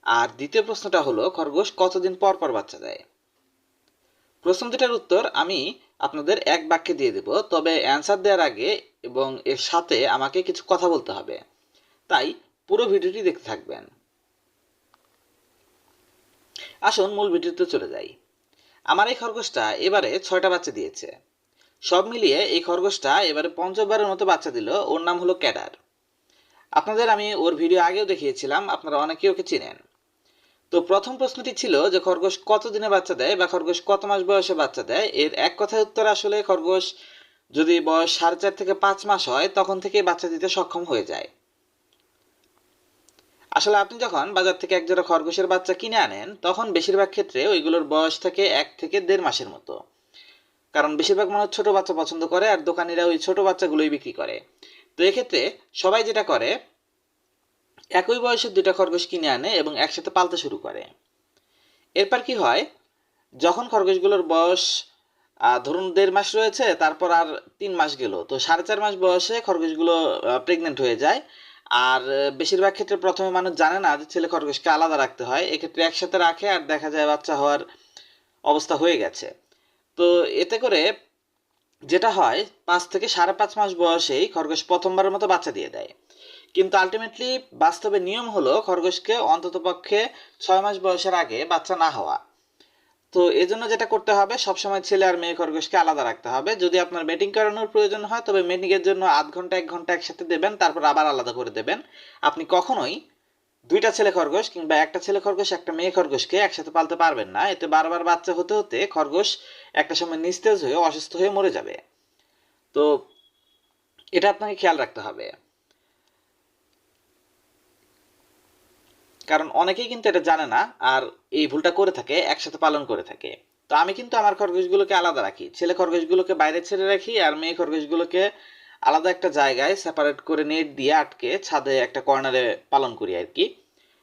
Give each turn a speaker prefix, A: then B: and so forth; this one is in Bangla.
A: আর দ্বিতীয় প্রশ্নটা হলো খরগোশ কতদিন পর পর বাচ্চা দেয়। প্রশ্ন দুটার উত্তর আমি আপনাদের এক বাক্যে দিয়ে দেব, তবে অ্যান্সার দেওয়ার আগে এবং এর সাথে আমাকে কিছু কথা বলতে হবে, তাই পুরো ভিডিওটি দেখতে থাকবেন। আসুন মূল ভিডিওতে চলে যাই। আমার এই খরগোশটা এবারে 6টা বাচ্চা দিয়েছে। সব মিলিয়ে এই খরগোশটা এবারে পঞ্চমবারের মতো বাচ্চা দিল। ওর নাম হলো ক্যাডার। আপনাদের আমি ওর ভিডিও আগেও দেখিয়েছিলাম, আপনারা অনেকেই ওকে চিনেন। তো প্রথম প্রশ্নটি ছিল যে খরগোশ কত দিনে বাচ্চা দেয় বা খরগোশ কত মাস বয়সে বাচ্চা দেয়। এর এক কথায় উত্তর আসলে খরগোশ যদি বয়স 4.5 থেকে 5 মাস হয় তখন থেকেই বাচ্চা দিতে সক্ষম হয়ে যায়। আসলে আপনি যখন বাজার থেকে একজোড়া খরগোশের বাচ্চা কিনে আনেন তখন বেশিরভাগ ক্ষেত্রে ওইগুলোর বয়স থাকে 1 থেকে 1.5 মাসের মতো। কারণ বেশিরভাগ মানুষ ছোট বাচ্চা পছন্দ করে আর দোকানিরা ওই ছোট বাচ্চাগুলোই বিক্রি করে। তো এক্ষেত্রে সবাই যেটা করে, একই বয়সের দুইটা খরগোশ কিনে আনে এবং একসাথে পালতে শুরু করে। এরপর কি হয়, যখন খরগোশগুলোর বয়স ধরুন 1.5 মাস রয়েছে, তারপর আর 3 মাস গেল, তো 4.5 মাস বয়সে খরগোশগুলো প্রেগনেন্ট হয়ে যায়। আর বেশিরভাগ ক্ষেত্রে প্রথমে মানুষ জানে না যে ছেলে খরগোশকে আলাদা রাখতে হয়, এক্ষেত্রে একসাথে রাখে আর দেখা যায় বাচ্চা হওয়ার অবস্থা হয়ে গেছে। তো এতে করে যেটা হয়, 5 থেকে 5.5 মাস বয়সেই খরগোশ প্রথমবারের মতো বাচ্চা দিয়ে দেয়। কিন্তু আলটিমেটলি বাস্তবে নিয়ম হলো খরগোশকে অন্ততপক্ষে 6 মাস বয়সের আগে বাচ্চা না হওয়া। তো এজন্য যেটা করতে হবে, সবসময় ছেলে আর মেয়ে খরগোশকে আলাদা রাখতে হবে। যদি আপনার মেটিং করানোর প্রয়োজন হয় তবে মেটিং এর জন্য আধ ঘন্টা 1 ঘন্টা একসাথে দেবেন, তারপর আবার আলাদা করে দেবেন। আপনি কখনোই দুইটা ছেলে খরগোশ কিংবা একটা ছেলে খরগোশ একটা মেয়ে খরগোশকে একসাথে পালতে পারবেন না। এতে বারবার বাচ্চা হতে হতে খরগোশ একটা সময় নিস্তেজ হয়ে অসুস্থ হয়ে মরে যাবে। তো এটা আপনাকে খেয়াল রাখতে হবে, কারণ অনেকেই কিন্তু এটা জানে না আর এই ভুলটা করে থাকে, একসাথে পালন করে থাকে। তো আমি কিন্তু আমার খরগোশগুলোকে আলাদা রাখি, ছেলে খরগোশগুলোকে বাইরে ছেড়ে রাখি আর মেয়ে খরগোশগুলোকে আলাদা একটা জায়গায় সেপারেট করে নেট দিয়ে আটকে ছাদে একটা কর্নারে পালন করি আর কি।